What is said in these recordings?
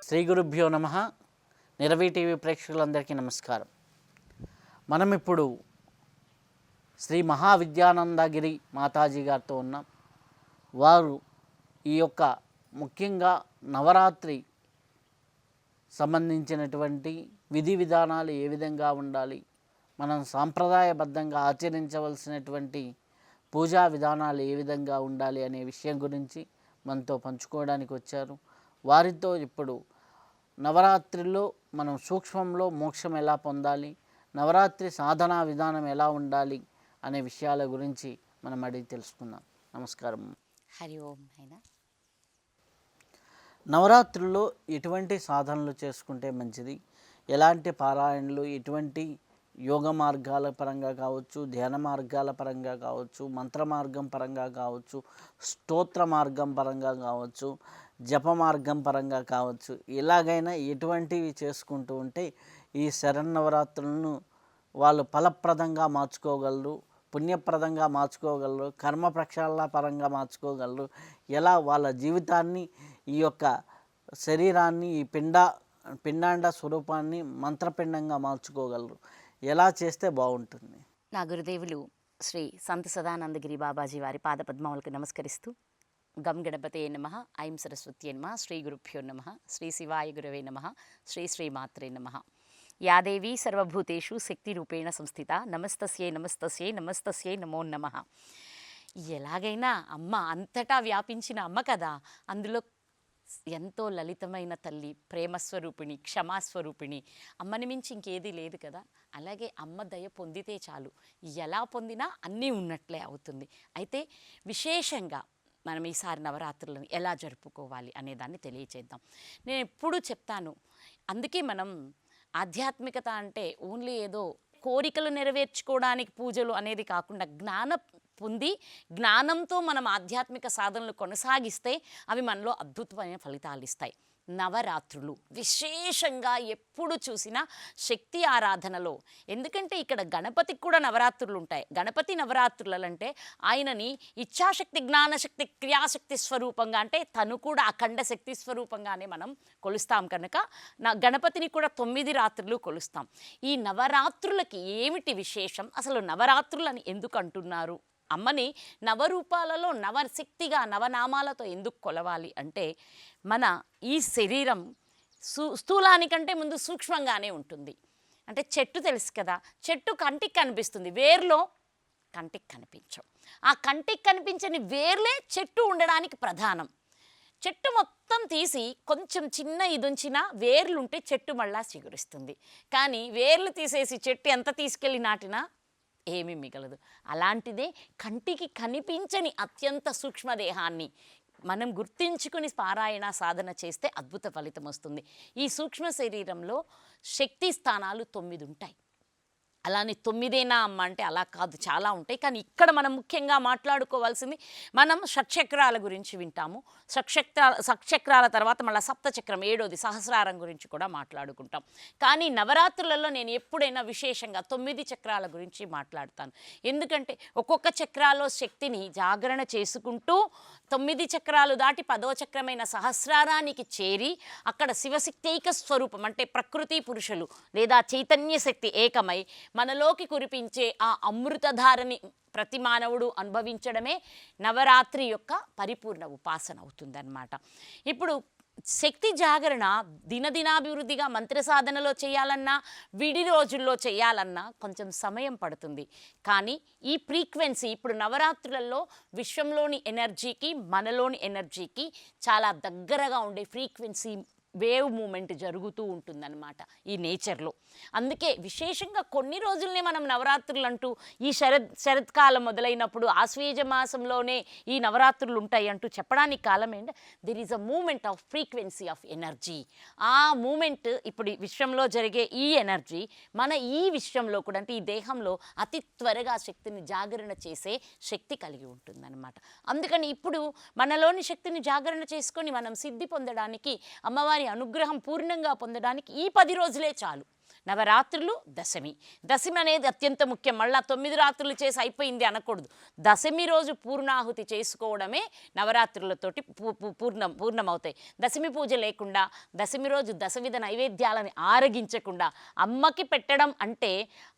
శ్రీ గురుభ్యో నమః. నిరవి టీవీ ప్రేక్షకులందరికీ నమస్కారం. మనం ఇప్పుడు శ్రీ మహావిద్యానందగిరి మాతాజీ గారితో ఉన్నాం. వారు ఈ యొక్క ముఖ్యంగా నవరాత్రి సంబంధించినటువంటి విధి విధానాలు ఏ విధంగా ఉండాలి, మనం సాంప్రదాయబద్ధంగా ఆచరించవలసినటువంటి పూజా విధానాలు ఏ విధంగా ఉండాలి అనే విషయం గురించి మనతో పంచుకోవడానికి వచ్చారు. వారితో ఇప్పుడు నవరాత్రిలో మనం సూక్ష్మంలో మోక్షం ఎలా పొందాలి, నవరాత్రి సాధనా విధానం ఎలా ఉండాలి అనే విషయాల గురించి మనం అడిగి తెలుసుకుందాం. నమస్కారం. హరి ఓం. అయినా నవరాత్రుల్లో ఎటువంటి సాధనలు చేసుకుంటే మంచిది, ఎలాంటి పారాయణలు, ఎటువంటి యోగ మార్గాల పరంగా కావచ్చు, ధ్యాన మార్గాల పరంగా కావచ్చు, మంత్ర మార్గం పరంగా కావచ్చు, స్తోత్ర మార్గం పరంగా కావచ్చు, జప మార్గం పరంగా కావచ్చు, ఎలాగైనా ఎటువంటివి చేసుకుంటూ ఉంటే ఈ శరన్నవరాత్రులను వాళ్ళు ఫలప్రదంగా మార్చుకోగలరు, పుణ్యప్రదంగా మార్చుకోగలరు, కర్మ ప్రక్షాళన పరంగా మార్చుకోగలరు. ఎలా వాళ్ళ జీవితాన్ని, ఈ యొక్క శరీరాన్ని, ఈ పిండాండ స్వరూపాన్ని మంత్రపిండంగా మార్చుకోగలరు, ఎలా చేస్తే బాగుంటుంది? నా గురుదేవులు శ్రీ సంత సదానందగిరి బాబాజీ వారి పాదపద్మములకు నమస్కరిస్తూ, గం గణపతే నమః, ఐం సరస్వత్యే నమః, శ్రీ గురుభ్యో నమః, శ్రీ శివాయ గురవే నమః, శ్రీ శ్రీమాత్రే నమః. యా దేవీ సర్వభూతేషు శక్తిరూపేణ సంస్థిత, నమస్తస్యై నమస్తస్యై నమస్తస్యై నమో నమః. ఎలాగైనా అమ్మ అంతటా వ్యాపించిన అమ్మ కదా, అందులో ఎంతో లలితమైన తల్లి, ప్రేమస్వరూపిణి, క్షమాస్వరూపిణి, అమ్మని మించి ఇంకేదీ లేదు కదా. అలాగే అమ్మ దయ పొందితే చాలు, ఎలా పొందినా అన్నీ ఉన్నట్లే అవుతుంది. అయితే విశేషంగా మనం ఈసారి నవరాత్రులను ఎలా జరుపుకోవాలి అనేదాన్ని తెలియచేద్దాం. నేను ఎప్పుడూ చెప్తాను, అందుకే మనం ఆధ్యాత్మికత అంటే ఓన్లీ ఏదో కోరికలు నెరవేర్చుకోవడానికి పూజలు అనేది కాకుండా, జ్ఞానం పొంది జ్ఞానంతో మనం ఆధ్యాత్మిక సాధనలు కొనసాగిస్తే అవి మనలో అద్భుతమైన ఫలితాలు ఇస్తాయి. నవరాత్రులు విశేషంగా ఎప్పుడు చూసినా శక్తి ఆరాధనలో, ఎందుకంటే ఇక్కడ గణపతికి కూడా నవరాత్రులు ఉంటాయి. గణపతి నవరాత్రులంటే ఆయనని ఇచ్ఛాశక్తి, జ్ఞానశక్తి, క్రియాశక్తి స్వరూపంగా, అంటే తను కూడా అఖండ శక్తి స్వరూపంగానే మనం కొలుస్తాం కనుక గణపతిని కూడా 9 రాత్రులు కొలుస్తాం. ఈ నవరాత్రులకి ఏమిటి విశేషం, అసలు నవరాత్రులని ఎందుకు అంటున్నారు, అమ్మని నవరూపాలలో నవశక్తిగా నవనామాలతో ఎందుకు కొలవాలి అంటే, మన ఈ శరీరం స్థూలానికంటే ముందు సూక్ష్మంగానే ఉంటుంది. అంటే చెట్టు తెలుసు కదా, చెట్టు కంటికి కనిపిస్తుంది, వేర్లో కంటికి కనిపించవు. ఆ కంటికి కనిపించని వేర్లే చెట్టు ఉండడానికి ప్రధానం. చెట్టు మొత్తం తీసి కొంచెం చిన్న ఇదుంచినా వేర్లుంటే చెట్టు మళ్ళా చిగురిస్తుంది. కానీ వేర్లు తీసేసి చెట్టు ఎంత తీసుకెళ్ళి నాటినా ఏమీ మిగలదు. అలాంటిదే కంటికి కనిపించని అత్యంత సూక్ష్మదేహాన్ని మనం గుర్తించుకుని పారాయణ సాధన చేస్తే అద్భుత ఫలితం వస్తుంది. ఈ సూక్ష్మ శరీరంలో శక్తి స్థానాలు 9 ఉంటాయి. అలానే 9ఏనా అమ్మ అంటే అలా కాదు, చాలా ఉంటాయి. కానీ ఇక్కడ మనం ముఖ్యంగా మాట్లాడుకోవాల్సింది, మనం షట్చక్రాల గురించి వింటాము. షట్చక్రాల తర్వాత మళ్ళీ సప్తచక్రం, 7వది సహస్రారం గురించి కూడా మాట్లాడుకుంటాం. కానీ నవరాత్రులలో నేను ఎప్పుడైనా విశేషంగా 9 చక్రాల గురించి మాట్లాడతాను. ఎందుకంటే ఒక్కొక్క చక్రాలో శక్తిని జాగరణ చేసుకుంటూ 9 చక్రాలు దాటి 10వ చక్రమైన సహస్రారానికి చేరి అక్కడ శివశక్తైక స్వరూపం, అంటే ప్రకృతి పురుషులు లేదా చైతన్య శక్తి ఏకమై మనలోకి కురిపించే ఆ అమృతధారని ప్రతి మానవుడు అనుభవించడమే నవరాత్రి యొక్క పరిపూర్ణ ఉపాసన అవుతుందన్నమాట. ఇప్పుడు శక్తి జాగరణ దినదినాభివృద్ధిగా మంత్ర సాధనలో చేయాలన్నా, విడి రోజుల్లో చేయాలన్నా కొంచెం సమయం పడుతుంది. కానీ ఈ ఫ్రీక్వెన్సీ ఇప్పుడు నవరాత్రులలో విశ్వంలోని ఎనర్జీకి మనలోని ఎనర్జీకి చాలా దగ్గరగా ఉండే ఫ్రీక్వెన్సీ వేవ్ మూమెంట్ జరుగుతూ ఉంటుందన్నమాట ఈ నేచర్లో. అందుకే విశేషంగా కొన్ని రోజుల్ని మనం నవరాత్రులు అంటూ, ఈ శరత్కాలం మొదలైనప్పుడు ఆశ్వేజ మాసంలోనే ఈ నవరాత్రులు ఉంటాయి అంటూ చెప్పడానికి కాలం ఏంటంటే, there is a moment of frequency of energy. ఆ మూమెంట్ ఇప్పుడు విశ్వంలో జరిగే ఈ ఎనర్జీ మన ఈ విశ్వంలో కూడా, అంటే ఈ దేహంలో అతి త్వరగా శక్తిని జాగరణ చేసే శక్తి కలిగి ఉంటుందన్నమాట. అందుకని ఇప్పుడు మనలోని శక్తిని జాగరణ చేసుకొని మనం సిద్ధి పొందడానికి, అమ్మవారి అనుగ్రహం పూర్ణంగా పొందడానికి ఈ 10 రోజులే చాలు. నవరాత్రులు దశమి. దశమి అనేది అత్యంత ముఖ్యం. మళ్ళీ 9 రాత్రులు చేసి అయిపోయింది అనకూడదు. దశమి రోజు పూర్ణాహుతి చేసుకోవడమే నవరాత్రులతోటి పూర్ణమవుతాయి. దశమి పూజ లేకుండా, దశమి రోజు దశవిధ నైవేద్యాలని ఆరగించకుండా అమ్మకి పెట్టడం అంటే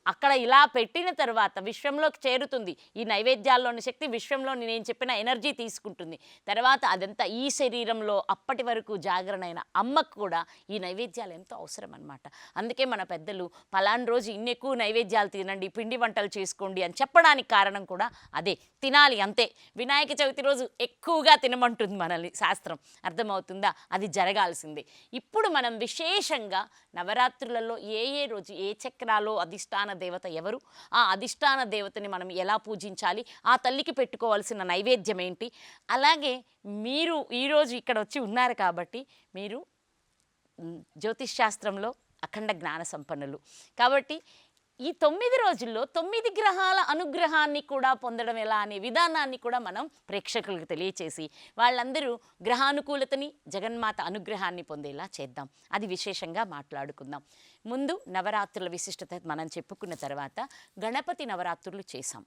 అక్కడ ఇలా పెట్టిన తర్వాత విశ్వంలోకి చేరుతుంది. ఈ నైవేద్యాల్లోని శక్తి విశ్వంలోని నేను చెప్పిన ఎనర్జీ తీసుకుంటుంది. తర్వాత అదంతా ఈ శరీరంలో అప్పటి వరకు జాగరణ అయిన అమ్మకు కూడా ఈ నైవేద్యాలు ఎంతో అవసరం అన్నమాట. అందుకే మన పెద్దలు పలానా రోజు ఇన్ని ఎక్కువ నైవేద్యాలు తినండి, పిండి వంటలు చేసుకోండి అని చెప్పడానికి కారణం కూడా అదే. తినాలి అంతే. వినాయక చవితి రోజు ఎక్కువగా తినమంటుంది మనల్ని శాస్త్రం. అర్థమవుతుందా? అది జరగాల్సిందే. ఇప్పుడు మనం విశేషంగా నవరాత్రులలో ఏ రోజు ఏ చక్రాలో అధిష్టాన దేవత ఎవరు, ఆ అధిష్టాన దేవతని మనం ఎలా పూజించాలి, ఆ తల్లికి పెట్టుకోవాల్సిన నైవేద్యం ఏంటి, అలాగే మీరు ఈరోజు ఇక్కడ వచ్చి ఉన్నారు కాబట్టి మీరు జ్యోతిష్ శాస్త్రంలో అఖండ జ్ఞాన సంపన్నులు కాబట్టి ఈ 9 రోజుల్లో 9 గ్రహాల అనుగ్రహాన్ని కూడా పొందడం ఎలా అనే విధానాన్ని కూడా మనం ప్రేక్షకులకు తెలియచేసి వాళ్ళందరూ గ్రహానుకూలతని, జగన్మాత అనుగ్రహాన్ని పొందేలా చేద్దాం. అది విశేషంగా మాట్లాడుకుందాం. ముందు నవరాత్రుల విశిష్టత మనం చెప్పుకున్న తర్వాత గణపతి నవరాత్రులు చేశాం.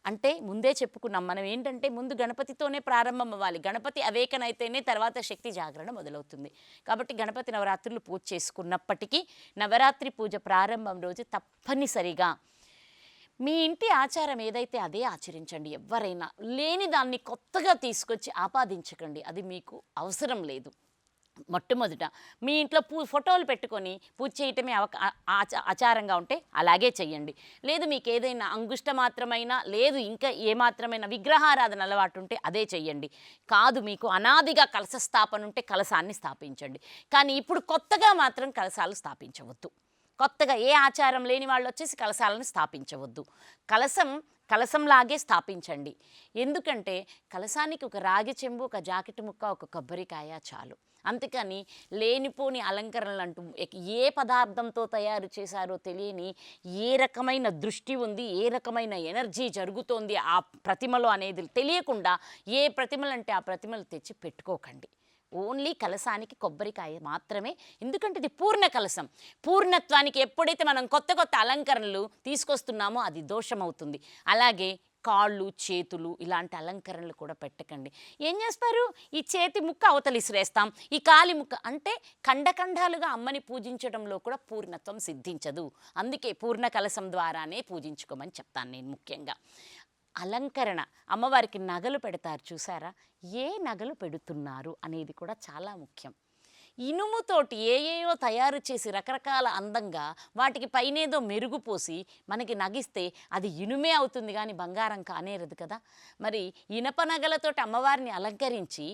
అంటే ముందే చెప్పుకున్నాం మనం ఏంటంటే ముందు గణపతితోనే ప్రారంభం అవ్వాలి. గణపతి అవేకన్ అయితేనే తర్వాత శక్తి జాగరణ మొదలవుతుంది. కాబట్టి గణపతి నవరాత్రులు పూజ చేసుకున్నప్పటికీ నవరాత్రి పూజ ప్రారంభం రోజు తప్పనిసరిగా మీ ఇంటి ఆచారం ఏదైతే అదే ఆచరించండి. ఎవరైనా లేని దాన్ని కొత్తగా తీసుకొచ్చి ఆపాదించకండి. అది మీకు అవసరం లేదు. మొట్టమొదట మీ ఇంట్లో ఫోటోలు పెట్టుకొని పూజ చేయటమే ఆచారంగా ఉంటే అలాగే చెయ్యండి. లేదు మీకు ఏదైనా అంగుష్ట మాత్రమైనా, లేదు ఇంకా ఏమాత్రమైన విగ్రహారాధన అలవాటు ఉంటే అదే చెయ్యండి. కాదు మీకు అనాదిగా కలశ స్థాపన ఉంటే కలశాన్ని స్థాపించండి. కానీ ఇప్పుడు కొత్తగా మాత్రం కలశాలు స్థాపించవద్దు. కొత్తగా ఏ ఆచారం లేని వాళ్ళు వచ్చేసి కలశాలను స్థాపించవద్దు. కలశంలాగే స్థాపించండి. ఎందుకంటే కలశానికి ఒక రాగి చెంబు, ఒక జాకెట్ ముక్క, ఒక కొబ్బరికాయ చాలు. అంతేకాని లేనిపోని అలంకరణలు అంటూ ఏ పదార్థంతో తయారు చేశారో తెలియని, ఏ రకమైన దృష్టి ఉంది, ఏ రకమైన ఎనర్జీ జరుగుతోంది ఆ ప్రతిమలో అనేది తెలియకుండా ఏ ప్రతిమలంటే ఆ ప్రతిమలు తెచ్చి పెట్టుకోకండి. ఓన్లీ కలశానికి కొబ్బరికాయ మాత్రమే. ఎందుకంటే ఇది పూర్ణ కలశం. పూర్ణత్వానికి ఎప్పుడైతే మనం కొత్త కొత్త అలంకరణలు తీసుకొస్తున్నామో అది దోషమవుతుంది. అలాగే కాళ్ళు, చేతులు ఇలాంటి అలంకరణలు కూడా పెట్టకండి. ఏం చేస్తారు? ఈ చేతి ముక్క అవతలి విసిరేస్తాం, ఈ కాలి ముక్క అంటే ఖండఖండాలుగా అమ్మని పూజించడంలో కూడా పూర్ణత్వం సిద్ధించదు. అందుకే పూర్ణ కలశం ద్వారానే పూజించుకోమని చెప్తాను నేను. ముఖ్యంగా అలంకరణ, అమ్మవారికి నగలు పెడతారు చూసారా, ఏ నగలు పెడుతున్నారు అనేది కూడా చాలా ముఖ్యం. ఇనుముతోటి ఏయేయో తయారు చేసి రకరకాల అందంగా వాటికి పైనేదో మెరుగుపోసి మనకి నగిస్తే అది ఇనుమే అవుతుంది కానీ బంగారం కానేరదు కదా. మరి ఇనప నగలతోటి అమ్మవారిని అలంకరించి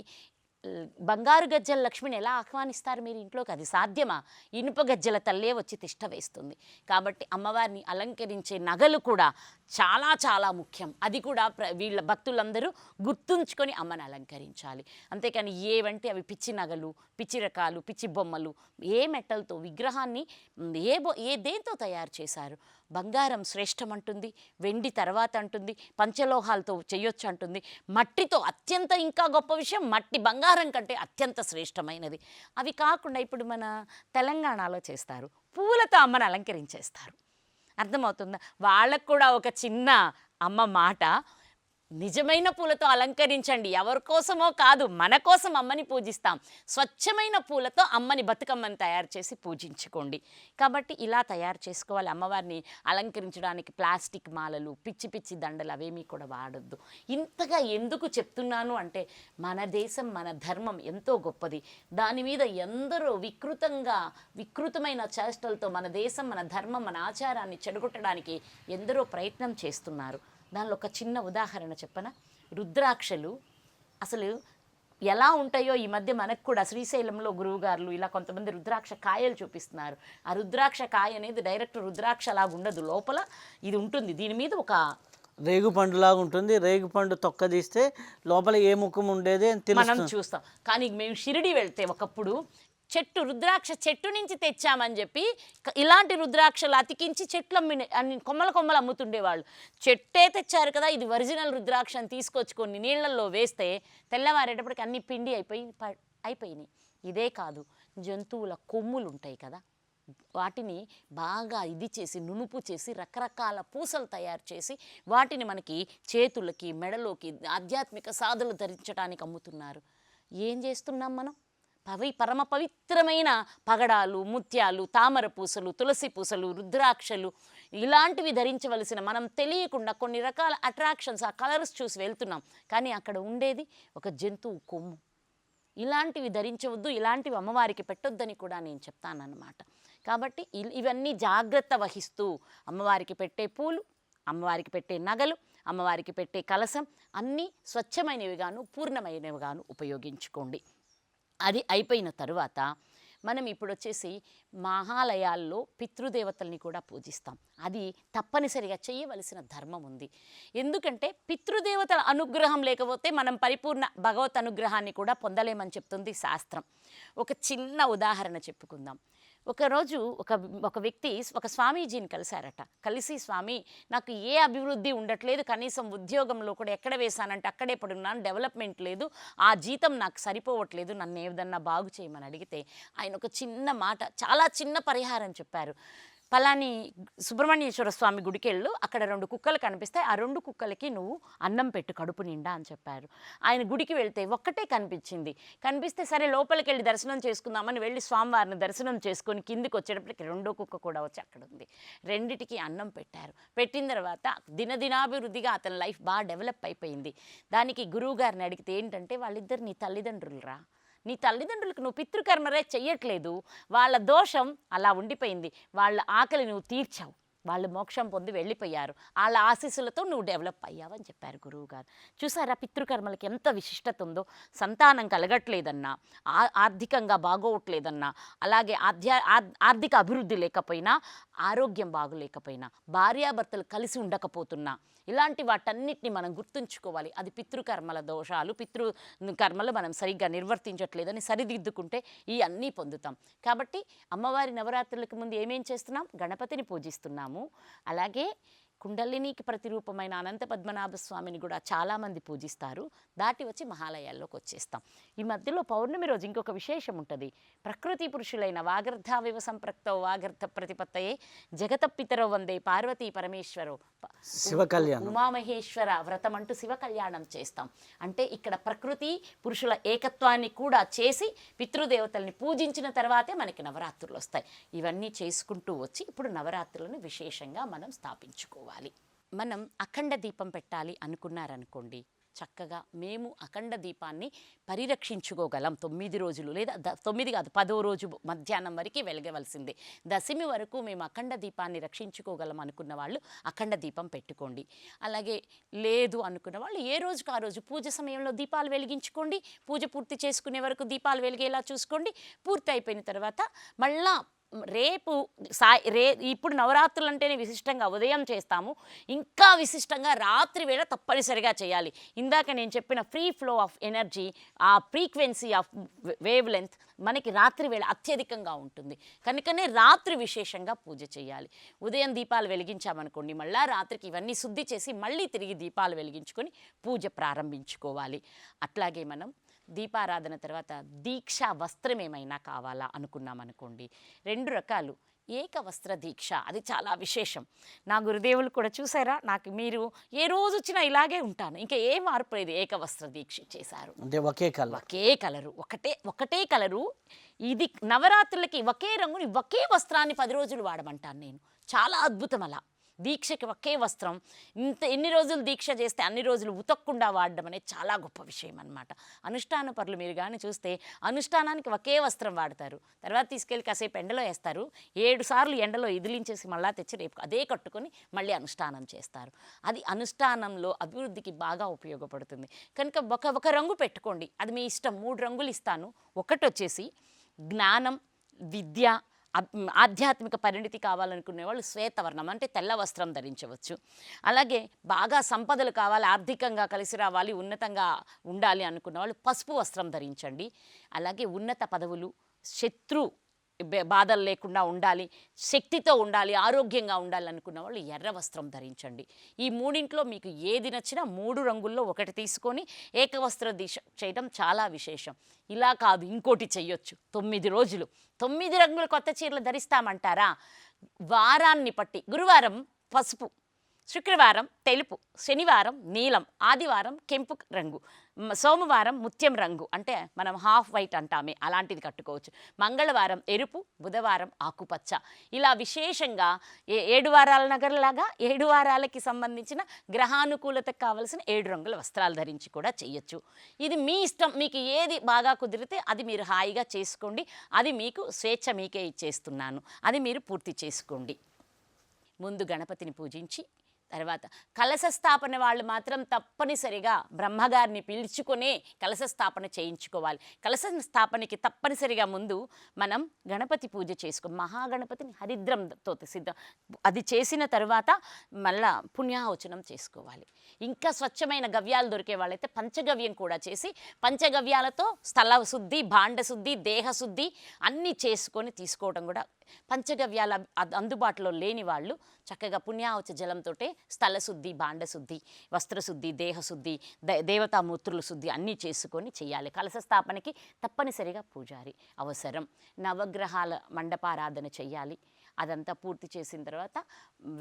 బంగారు గజ్జల లక్ష్మిని ఎలా ఆహ్వానిస్తారు మీరు ఇంట్లోకి? అది సాధ్యమా? ఇనుప గజ్జల తల్లే వచ్చి తిష్ట వేస్తుంది. కాబట్టి అమ్మవారిని అలంకరించే నగలు కూడా చాలా చాలా ముఖ్యం. అది కూడా వీళ్ళ భక్తులందరూ గుర్తుంచుకొని అమ్మని అలంకరించాలి. అంతేకాని ఏవంటే అవి పిచ్చి నగలు, పిచ్చి రకాలు, పిచ్చి బొమ్మలు, ఏ మెటల్తో విగ్రహాన్ని దేంతో తయారు చేశారు? బంగారం శ్రేష్టం అంటుంది, వెండి తర్వాత అంటుంది, పంచలోహాలతో చేయొచ్చు అంటుంది, మట్టితో అత్యంత ఇంకా గొప్ప విషయం మట్టి బంగారం కంటే అత్యంత శ్రేష్టమైనది. అవి కాకుండా ఇప్పుడు మన తెలంగాణలో చేస్తారు, పూలతో అమ్మని అలంకరించేస్తారు. అర్థమవుతుందా? వాళ్ళకు కూడా ఒక చిన్న అమ్మ మాట, నిజమైన పూలతో అలంకరించండి. ఎవరి కోసమో కాదు, మన కోసం అమ్మని పూజిస్తాం. స్వచ్ఛమైన పూలతో అమ్మని బతుకమ్మని తయారు చేసి పూజించుకోండి. కాబట్టి ఇలా తయారు చేసుకోవాలి. అమ్మవారిని అలంకరించడానికి ప్లాస్టిక్ మాలలు, పిచ్చి పిచ్చి దండలు అవేమీ కూడా వాడొద్దు. ఇంతగా ఎందుకు చెప్తున్నాను అంటే మన దేశం, మన ధర్మం ఎంతో గొప్పది. దాని మీద ఎందరో వికృతమైన చేష్టలతో మన దేశం, మన ధర్మం, మన ఆచారాన్ని చెడగొట్టడానికి ఎందరో ప్రయత్నం చేస్తున్నారు. దానిలో ఒక చిన్న ఉదాహరణ చెప్పనా? రుద్రాక్షలు అసలు ఎలా ఉంటాయో ఈ మధ్య మనకు కూడా శ్రీశైలంలో గురువుగారులు ఇలా కొంతమంది రుద్రాక్ష కాయలు చూపిస్తున్నారు. ఆ రుద్రాక్ష కాయ అనేది డైరెక్ట్ రుద్రాక్ష లాగా ఉండదు, లోపల ఇది ఉంటుంది. దీని మీద ఒక రేగుపండులాగా ఉంటుంది. రేగుపండు తొక్క తీస్తే లోపల ఏ ముఖం ఉండేది మనం చూస్తాం. కానీ మేము షిరిడి వెళ్తే ఒకప్పుడు రుద్రాక్ష చెట్టు నుంచి తెచ్చామని చెప్పి ఇలాంటి రుద్రాక్షలు అతికించి చెట్లు కొమ్మలు అమ్ముతుండేవాళ్ళు. చెట్టే తెచ్చారు కదా, ఇది ఒరిజినల్ రుద్రాక్ష అని తీసుకొచ్చుకొని నీళ్లలో వేస్తే తెల్లవారేటప్పటికి అన్ని పిండి అయిపోయినాయి. ఇదే కాదు, జంతువుల కొమ్ములు ఉంటాయి కదా, వాటిని బాగా ఇది చేసి నునుపు చేసి రకరకాల పూసలు తయారు చేసి వాటిని మనకి చేతులకి మెడలోకి ఆధ్యాత్మిక సాధనలు ధరించడానికి అమ్ముతున్నారు. ఏం చేస్తున్నాం మనం? పరమ పవిత్రమైన పగడాలు, ముత్యాలు, తామర పూసలు, తులసి పూసలు, రుద్రాక్షలు ఇలాంటివి ధరించవలసిన మనం తెలియకుండా కొన్ని రకాల అట్రాక్షన్స్ ఆ కలర్స్ చూసి వెళ్తున్నాం. కానీ అక్కడ ఉండేది ఒక జంతువు కొమ్ము. ఇలాంటివి ధరించవద్దు, ఇలాంటివి అమ్మవారికి పెట్టొద్దని కూడా నేను చెప్తానన్నమాట. కాబట్టి ఇవన్నీ జాగ్రత్త వహిస్తూ అమ్మవారికి పెట్టే పూలు, అమ్మవారికి పెట్టే నగలు, అమ్మవారికి పెట్టే కలశం అన్నీ స్వచ్ఛమైనవిగాను పూర్ణమైనవిగాను ఉపయోగించుకోండి. అది అయిపోయిన తరువాత మనం ఇప్పుడు వచ్చేసి మహాలయాల్లో పితృదేవతల్ని కూడా పూజిస్తాం. అది తప్పనిసరిగా చేయవలసిన ధర్మం ఉంది. ఎందుకంటే పితృదేవతల అనుగ్రహం లేకపోతే మనం పరిపూర్ణ భగవత్ అనుగ్రహాన్ని కూడా పొందలేమని చెప్తుంది శాస్త్రం. ఒక చిన్న ఉదాహరణ చెప్పుకుందాం. ఒకరోజు ఒక వ్యక్తి ఒక స్వామీజీని కలిశారట. కలిసి, స్వామి నాకు ఏ అభివృద్ధి ఉండట్లేదు, కనీసం ఉద్యోగంలో కూడా ఎక్కడ వేశానంటే అక్కడే పడున్నాను, డెవలప్మెంట్ లేదు, ఆ జీతం నాకు సరిపోవట్లేదు, నన్ను ఏదన్నా బాగు చేయమని అడిగితే ఆయన ఒక చిన్న మాట, చాలా చిన్న పరిహారం చెప్పారు. పలాని సుబ్రహ్మణ్యేశ్వర స్వామి గుడికెళ్ళు, అక్కడ 2 కుక్కలు కనిపిస్తాయి, ఆ 2 కుక్కలకి నువ్వు అన్నం పెట్టు కడుపు నిండా అని చెప్పారు. ఆయన గుడికి వెళ్తే ఒక్కటే కనిపించింది. కనిపిస్తే సరే లోపలికి వెళ్ళి దర్శనం చేసుకుందామని వెళ్ళి స్వామివారిని దర్శనం చేసుకొని కిందికి వచ్చేటప్పటికి 2వ కుక్క కూడా వచ్చి అక్కడ ఉంది. రెండిటికి అన్నం పెట్టారు. పెట్టిన తర్వాత దినదినాభివృద్ధిగా అతని లైఫ్ బాగా డెవలప్ అయిపోయింది. దానికి గురువుగారిని అడిగితే ఏంటంటే, వాళ్ళిద్దరు నీ తల్లిదండ్రులరా, నీ తల్లిదండ్రులకు నువ్వు పితృకర్మరే చెయ్యట్లేదు, వాళ్ళ దోషం అలా ఉండిపోయింది, వాళ్ళ ఆకలి నువ్వు తీర్చావు, వాళ్ళు మోక్షం పొంది వెళ్ళిపోయారు, వాళ్ళ ఆశీస్సులతో నువ్వు డెవలప్ అయ్యావని చెప్పారు గురువుగారు. చూసారా పితృకర్మలకి ఎంత విశిష్టత ఉందో. సంతానం కలగట్లేదన్నా, ఆర్థికంగా బాగోవట్లేదన్నా, అలాగే ఆర్థిక అభివృద్ధి లేకపోయినా, ఆరోగ్యం బాగోలేకపోయినా, భార్యాభర్తలు కలిసి ఉండకపోతున్నా, ఇలాంటి వాటన్నిటిని మనం గుర్తుంచుకోవాలి. అది పితృకర్మల దోషాలు, పితృకర్మలు మనం సరిగ్గా నిర్వర్తించట్లేదని సరిదిద్దుకుంటే ఈ అన్నీ పొందుతాం. కాబట్టి అమ్మవారి నవరాత్రులకు ముందు ఏమేం చేస్తున్నాం? గణపతిని పూజిస్తున్నాము. అలాగే కుండలినికి ప్రతిరూపమైన అనంత పద్మనాభ స్వామిని కూడా చాలామంది పూజిస్తారు. దాటి వచ్చి మహాలయాల్లోకి వచ్చేస్తాం. ఈ మధ్యలో పౌర్ణమి రోజు ఇంకొక విశేషం ఉంటుంది. ప్రకృతి పురుషులైన వాగర్ధావివ సంప్రక్తో వాగర్ధ ప్రతిపత్తయే జగత పితరో వందే పార్వతీ పరమేశ్వరో శివ కళ్యాణం, ఉమామహేశ్వర వ్రతం అంటూ శివ కళ్యాణం చేస్తాం. అంటే ఇక్కడ ప్రకృతి పురుషుల ఏకత్వాన్ని కూడా చేసి పితృదేవతల్ని పూజించిన తర్వాతే మనకి నవరాత్రులు వస్తాయి. ఇవన్నీ చేసుకుంటూ వచ్చి ఇప్పుడు నవరాత్రులను విశేషంగా మనం స్థాపించుకోవాలి. మనం అఖండ దీపం పెట్టాలి అనుకున్నారనుకోండి, చక్కగా మేము అఖండ దీపాన్ని పరిరక్షించుకోగలం. 9 రోజులు, లేదా 9 కాదు 10వ రోజు మధ్యాహ్నం వరకు వెలగవలసిందే. దశమి వరకు మేము అఖండ దీపాన్ని రక్షించుకోగలం అనుకున్న వాళ్ళు అఖండ దీపం పెట్టుకోండి. అలాగే లేదు అనుకున్న వాళ్ళు ఏ రోజుకు ఆ రోజు పూజ సమయంలో దీపాలు వెలిగించుకోండి. పూజ పూర్తి చేసుకునే వరకు దీపాలు వెలిగేలా చూసుకోండి. పూర్తి అయిపోయిన తర్వాత మళ్ళా రేపు ఇప్పుడు నవరాత్రులు అంటేనే విశిష్టంగా ఉదయం చేస్తాము, ఇంకా విశిష్టంగా రాత్రి వేళ తప్పనిసరిగా చేయాలి. ఇందాక నేను చెప్పిన ఫ్రీ ఫ్లో ఆఫ్ ఎనర్జీ, ఆ ఫ్రీక్వెన్సీ ఆఫ్ వేవ్ లెంత్ మనకి రాత్రి వేళ అత్యధికంగా ఉంటుంది. కనుకనే రాత్రి విశేషంగా పూజ చేయాలి. ఉదయం దీపాలు వెలిగించామనుకోండి, మళ్ళీ రాత్రికి ఇవన్నీ శుద్ధి చేసి మళ్ళీ తిరిగి దీపాలు వెలిగించుకొని పూజ ప్రారంభించుకోవాలి. అట్లాగే మనం దీపారాధన తర్వాత దీక్ష వస్త్రం ఏమైనా కావాలా అనుకున్నామనుకోండి, 2 రకాలు. ఏకవస్త్ర దీక్ష, అది చాలా విశేషం. నా గురుదేవులు కూడా చూసారా, నాకు మీరు ఏ రోజు వచ్చినా ఇలాగే ఉంటాను, ఇంకా ఏ మార్పు లేదు. ఏకవస్త్ర దీక్ష చేశారు అంటే ఒకే కలరు, ఒకటే కలరు. ఇది నవరాత్రులకి ఒకే రంగుని ఒకే వస్త్రాన్ని 10 రోజులు వాడమంటాను నేను. చాలా అద్భుతం. అలా దీక్షకి ఒకే వస్త్రం ఎన్ని రోజులు దీక్ష చేస్తే అన్ని రోజులు ఉతక్కుండా వాడడం అనేది చాలా గొప్ప విషయం అన్నమాట. అనుష్ఠాన పరులు మీరు కానీ చూస్తే అనుష్ఠానానికి ఒకే వస్త్రం వాడతారు, తర్వాత తీసుకెళ్ళి కాసేపు ఎండలో వేస్తారు, 7 సార్లు ఎండలో ఇదిలించేసి మళ్ళా తెచ్చి రేపు అదే కట్టుకొని మళ్ళీ అనుష్ఠానం చేస్తారు. అది అనుష్ఠానంలో అభివృద్ధికి బాగా ఉపయోగపడుతుంది. కనుక ఒక రంగు పెట్టుకోండి, అది మీ ఇష్టం. 3 రంగులు ఇస్తాను. ఒకటి వచ్చేసి జ్ఞానం, విద్య, ఆధ్యాత్మిక పరిణితి కావాలనుకునే వాళ్ళు శ్వేతవర్ణం అంటే తెల్ల వస్త్రం ధరించవచ్చు. అలాగే బాగా సంపదలు కావాలి, ఆర్థికంగా కలిసి రావాలి, ఉన్నతంగా ఉండాలి అనుకున్న వాళ్ళు పసుపు వస్త్రం ధరించండి. అలాగే ఉన్నత పదవులు, శత్రు బాధలు లేకుండా ఉండాలి, శక్తితో ఉండాలి, ఆరోగ్యంగా ఉండాలి అనుకున్న వాళ్ళు ఎర్ర వస్త్రం ధరించండి. ఈ మూడింట్లో మీకు ఏది నచ్చినా 3 రంగుల్లో ఒకటి తీసుకొని ఏకవస్త్ర దీక్ష చేయడం చాలా విశేషం. ఇలా కాదు ఇంకోటి చెయ్యొచ్చు. 9 రోజులు 9 రంగుల కొత్త చీరలు ధరిస్తామంటారా? వారాన్ని పట్టి గురువారం పసుపు, శుక్రవారం తెలుపు, శనివారం నీలం, ఆదివారం కెంపు రంగు, సోమవారం ముత్యం రంగు అంటే మనం హాఫ్ వైట్ అంటామే అలాంటిది కట్టుకోవచ్చు, మంగళవారం ఎరుపు, బుధవారం ఆకుపచ్చ. ఇలా విశేషంగా 7 వారాల నగరలాగా 7 వారాలకి సంబంధించిన గ్రహానుకూలతకు కావలసిన 7 రంగుల వస్త్రాలు ధరించి కూడా చేయొచ్చు. ఇది మీ ఇష్టం, మీకు ఏది బాగా కుదిరితే అది మీరు హాయిగా చేసుకోండి. అది మీకు స్వేచ్ఛ, మీకే ఇచ్చేస్తున్నాను. అది మీరు పూర్తి చేసుకోండి. ముందు గణపతిని పూజించి తర్వాత కలశ స్థాపన వాళ్ళు మాత్రం తప్పనిసరిగా బ్రహ్మగారిని పిలుచుకొనే కలశ స్థాపన చేయించుకోవాలి. కలశ స్థాపనకి తప్పనిసరిగా ముందు మనం గణపతి పూజ మహాగణపతిని హరిద్రంతో సిద్ధం, అది చేసిన తర్వాత మళ్ళా పుణ్యాహవచనం చేసుకోవాలి. ఇంకా స్వచ్ఛమైన గవ్యాలు దొరికే వాళ్ళైతే పంచగవ్యం కూడా చేసి పంచగవ్యాలతో స్థల శుద్ధి, భాండ శుద్ధి, దేహ శుద్ధి అన్నీ చేసుకొని తీసుకోవడం కూడా. పంచగవ్యాల అందుబాటులో లేని వాళ్ళు చక్కగా పుణ్యావచ జలంతో స్థలశుద్ధి, భాండశుద్ధి, వస్త్రశుద్ధి, దేహశుద్ధి, దేవతామూర్తుల శుద్ధి అన్నీ చేసుకొని చేయాలి. కలశ స్థాపనకి తప్పనిసరిగా పూజారి అవసరం. నవగ్రహాల మండపారాధన చెయ్యాలి. అదంతా పూర్తి చేసిన తర్వాత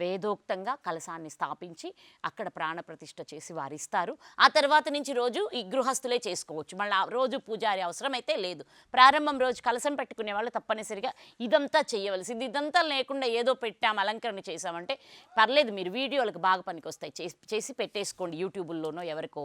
వేదోక్తంగా కలశాన్ని స్థాపించి అక్కడ ప్రాణప్రతిష్ఠ చేసి వారిస్తారు. ఆ తర్వాత నుంచి రోజు ఈ గృహస్థులే చేసుకోవచ్చు. మళ్ళీ రోజు పూజారి అవసరం అయితే లేదు. ప్రారంభం రోజు కలశం పెట్టుకునే వాళ్ళు తప్పనిసరిగా ఇదంతా చేయవలసింది. ఇదంతా లేకుండా ఏదో పెట్టాం అలంకరణ చేసామంటే పర్లేదు, మీరు వీడియోలకు బాగా పనికొస్తాయి, చేసి పెట్టేసుకోండి. యూట్యూబుల్లోనో ఎవరికో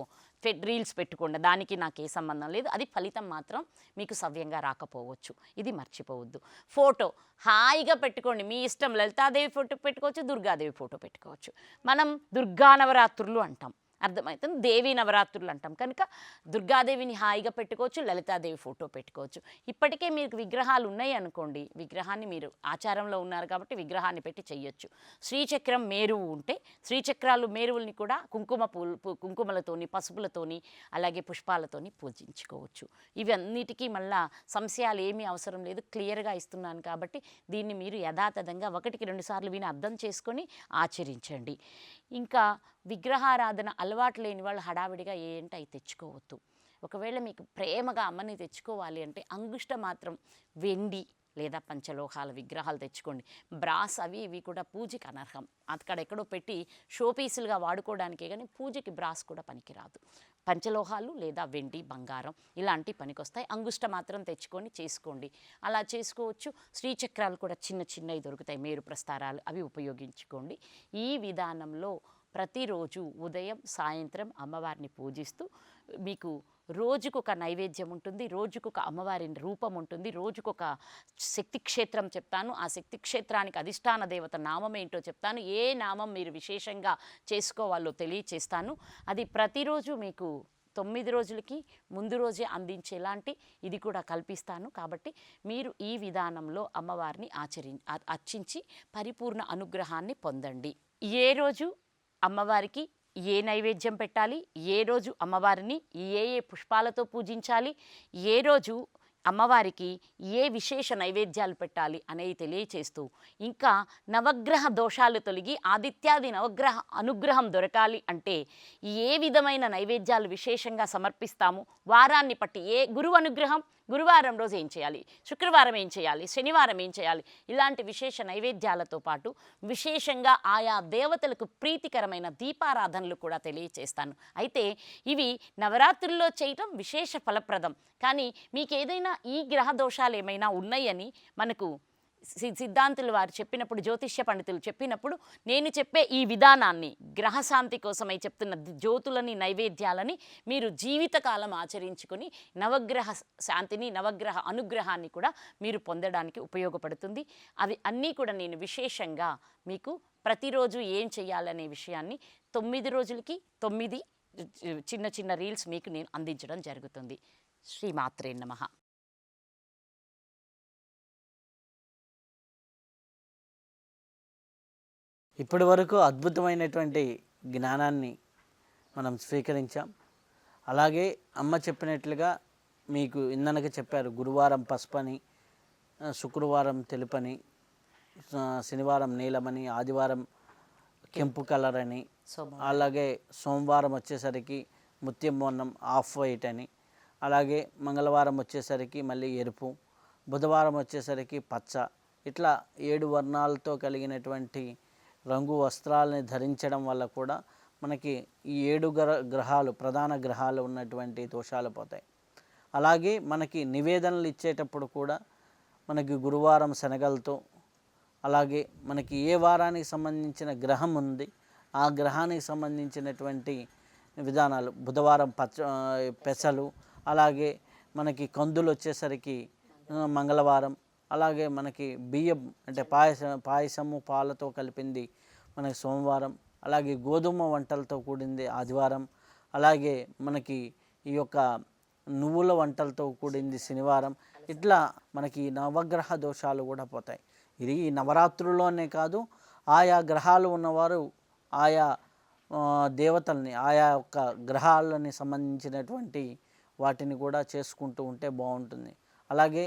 రీల్స్ పెట్టుకోండి, దానికి నాకు ఏ సంబంధం లేదు. అది ఫలితం మాత్రం మీకు సవ్యంగా రాకపోవచ్చు, ఇది మర్చిపోవద్దు. ఫోటో హాయిగా పెట్టుకోండి, మీ ఇష్టం. లలితాదేవి ఫోటో పెట్టుకోవచ్చు, దుర్గాదేవి ఫోటో పెట్టుకోవచ్చు. మనం దుర్గా నవరాత్రులు అంటాం, అర్థమవుతుంది, దేవీ నవరాత్రులు అంటాం కనుక దుర్గాదేవిని హాయిగా పెట్టుకోవచ్చు, లలితాదేవి ఫోటో పెట్టుకోవచ్చు. ఇప్పటికే మీకు విగ్రహాలు ఉన్నాయి అనుకోండి, విగ్రహాన్ని మీరు ఆచారంలో ఉన్నారు కాబట్టి విగ్రహాన్ని పెట్టి చెయ్యొచ్చు. శ్రీచక్రం మేరువు ఉంటే శ్రీచక్రాలు మేరువుల్ని కూడా కుంకుమలతోని, పసుపులతోని, అలాగే పుష్పాలతోని పూజించుకోవచ్చు. ఇవి అన్నిటికీ మళ్ళా సంశయాలు ఏమీ అవసరం లేదు, క్లియర్గా ఇస్తున్నాను కాబట్టి దీన్ని మీరు యథాతథంగా 1కి 2 సార్లు విని అర్థం చేసుకొని ఆచరించండి. ఇంకా విగ్రహారాధన అలవాటు లేని వాళ్ళు హడావిడిగా ఏంటి అవి తెచ్చుకోవద్దు. ఒకవేళ మీకు ప్రేమగా అమ్మని తెచ్చుకోవాలి అంటే అంగుష్ట మాత్రం వెండి లేదా పంచలోహాల విగ్రహాలు తెచ్చుకోండి. బ్రాస్ అవి ఇవి కూడా పూజకి అనర్హం. అక్కడ ఎక్కడో పెట్టి షోపీసులుగా వాడుకోవడానికే కానీ పూజకి బ్రాస్ కూడా పనికిరాదు. పంచలోహాలు లేదా వెండి, బంగారం ఇలాంటివి పనికొస్తాయి. అంగుష్ట మాత్రం తెచ్చుకొని చేసుకోండి, అలా చేసుకోవచ్చు. శ్రీచక్రాలు కూడా చిన్న చిన్నవి దొరుకుతాయి, మేరు ప్రస్తారాలు, అవి ఉపయోగించుకోండి. ఈ విధానంలో ప్రతిరోజు ఉదయం సాయంత్రం అమ్మవారిని పూజిస్తూ మీకు రోజుకొక నైవేద్యం ఉంటుంది, రోజుకొక అమ్మవారి రూపం ఉంటుంది, రోజుకొక శక్తి క్షేత్రం చెప్తాను. ఆ శక్తి క్షేత్రానికి అధిష్టాన దేవత నామం ఏంటో చెప్తాను. ఏ నామం మీరు విశేషంగా చేసుకోవాలో తెలియచేస్తాను. అది ప్రతిరోజు మీకు 9 రోజులకి ముందు రోజే అందించేలాంటి ఇది కూడా కల్పిస్తాను. కాబట్టి మీరు ఈ విధానంలో అమ్మవారిని అర్చించి పరిపూర్ణ అనుగ్రహాన్ని పొందండి. ఏ రోజు అమ్మవారికి ఏ నైవేద్యం పెట్టాలి, ఏ రోజు అమ్మవారిని ఏ పుష్పాలతో పూజించాలి, ఏ రోజు అమ్మవారికి ఏ విశేష నైవేద్యాలు పెట్టాలి అనేవి తెలియచేస్తూ, ఇంకా నవగ్రహ దోషాలు తొలగి ఆదిత్యాది నవగ్రహ అనుగ్రహం దొరకాలి అంటే ఏ విధమైన నైవేద్యాలు విశేషంగా సమర్పిస్తాము, వారాన్ని పట్టి ఏ గురువు అనుగ్రహం, గురువారం రోజు ఏం చేయాలి, శుక్రవారం ఏం చేయాలి, శనివారం ఏం చేయాలి, ఇలాంటి విశేష నైవేద్యాలతో పాటు విశేషంగా ఆయా దేవతలకు ప్రీతికరమైన దీపారాధనలు కూడా తెలియచేస్తాను. అయితే ఇవి నవరాత్రుల్లో చేయటం విశేష ఫలప్రదం. కానీ మీకు ఏదైనా ఈ గ్రహ దోషాలు ఏమైనా ఉన్నాయని మనకు సిద్ధాంతులు వారు చెప్పినప్పుడు, జ్యోతిష్య పండితులు చెప్పినప్పుడు, నేను చెప్పే ఈ విధానాన్ని గ్రహశాంతి కోసమై చెప్తున్న జ్యోతులని, నైవేద్యాలని మీరు జీవితకాలం ఆచరించుకొని నవగ్రహ శాంతిని, నవగ్రహ అనుగ్రహాన్ని కూడా మీరు పొందడానికి ఉపయోగపడుతుంది. అవి అన్నీ కూడా నేను విశేషంగా మీకు ప్రతిరోజు ఏం చేయాలనే విషయాన్ని 9 రోజులకి 9 చిన్న చిన్న రీల్స్ మీకు నేను అందించడం జరుగుతుంది. శ్రీమాత్రే నమః. ఇప్పటి వరకు అద్భుతమైనటువంటి జ్ఞానాన్ని మనం స్వీకరించాం. అలాగే అమ్మ చెప్పినట్లుగా మీకు ఇందనక చెప్పారు గురువారం పసుపని, శుక్రవారం తెలుపని, శనివారం నీలమని, ఆదివారం కెంపు కలర్ అని, అలాగే సోమవారం వచ్చేసరికి ముత్యం వర్ణం ఆఫ్ వైట్ అని, అలాగే మంగళవారం వచ్చేసరికి మళ్ళీ ఎరుపు, బుధవారం వచ్చేసరికి పచ్చ, ఇట్లా 7 వర్ణాలతో కలిగినటువంటి రంగు వస్త్రాలని ధరించడం వల్ల కూడా మనకి ఈ 7 గ్రహాలు ప్రధాన గ్రహాలు ఉన్నటువంటి దోషాలు పోతాయి. అలాగే మనకి నివేదనలు ఇచ్చేటప్పుడు కూడా మనకి గురువారం శనగలతో, అలాగే మనకి ఏ వారానికి సంబంధించిన గ్రహం ఉంది ఆ గ్రహానికి సంబంధించినటువంటి విధానాలు, బుధవారం పెసలు, అలాగే మనకి కందులు వచ్చేసరికి మంగళవారం, అలాగే మనకి బియ్యం అంటే పాయసము పాలతో కలిపింది మనకి సోమవారం, అలాగే గోధుమ వంటలతో కూడింది ఆదివారం, అలాగే మనకి ఈ యొక్క నువ్వుల వంటలతో కూడింది శనివారం. ఇట్లా మనకి నవగ్రహ దోషాలు కూడా పోతాయి. ఇది ఈ నవరాత్రుల్లోనే కాదు, ఆయా గ్రహాలు ఉన్నవారు ఆయా దేవతల్ని, ఆయా యొక్క గ్రహాలని సంబంధించినటువంటి వాటిని కూడా చేసుకుంటూ ఉంటే బాగుంటుంది. అలాగే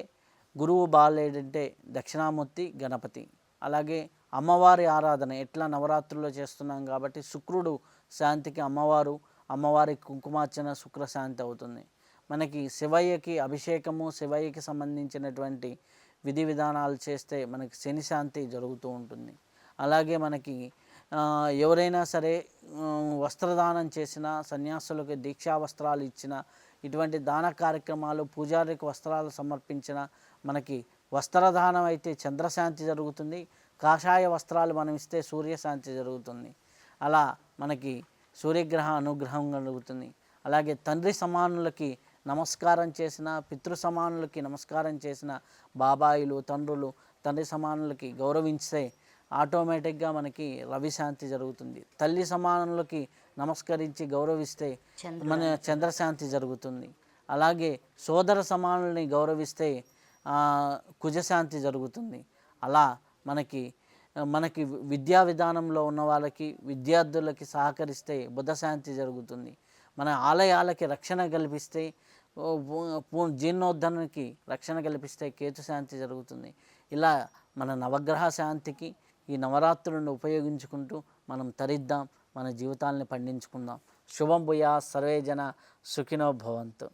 గురువు బాలేడంటే దక్షిణామూర్తి గణపతి, అలాగే అమ్మవారి ఆరాధన ఎట్లా నవరాత్రుల్లో చేస్తున్నాం కాబట్టి శుక్రుడు శాంతికి అమ్మవారి కుంకుమార్చన శుక్ర శాంతి అవుతుంది. మనకి శివయ్యకి అభిషేకము, శివయ్యకి సంబంధించినటువంటి విధి విధానాలు చేస్తే మనకి శని శాంతి జరుగుతూ ఉంటుంది. అలాగే మనకి ఎవరైనా సరే వస్త్రదానం చేసిన, సన్యాసులకు దీక్షా వస్త్రాలు ఇచ్చిన, ఇటువంటి దాన కార్యక్రమాలు, పూజారికి వస్త్రాలు సమర్పించిన, మనకి వస్త్రదానం అయితే చంద్రశాంతి జరుగుతుంది, కాషాయ వస్త్రాలు మనం ఇస్తే సూర్యశాంతి జరుగుతుంది. అలా మనకి సూర్యగ్రహ అనుగ్రహం కలుగుతుంది. అలాగే తండ్రి సమానులకి నమస్కారం చేసిన, పితృ సమానులకి నమస్కారం చేసిన బాబాయిలు, తండ్రులు తండ్రి సమానులకి గౌరవించే ఆటోమేటిక్గా మనకి రవిశాంతి జరుగుతుంది. తల్లి సమానులకి నమస్కరించి గౌరవిస్తే మన చంద్రశాంతి జరుగుతుంది. అలాగే సోదర సమానుల్ని గౌరవిస్తే కుజశాంతి జరుగుతుంది. అలా మనకి విద్యా విధానంలో ఉన్న వాళ్ళకి, విద్యార్థులకి సహకరిస్తే బుధశాంతి జరుగుతుంది. మన ఆలయాలకి రక్షణ కల్పిస్తే, జీర్ణోద్ధరణకి రక్షణ కల్పిస్తే కేతుశాంతి జరుగుతుంది. ఇలా మన నవగ్రహ శాంతికి ఈ నవరాత్రులను ఉపయోగించుకుంటూ మనం తరిద్దాం, మన జీవితాలని పండించుకుందాం. శుభం భూయా, సర్వే జన సుఖినో భవంతు.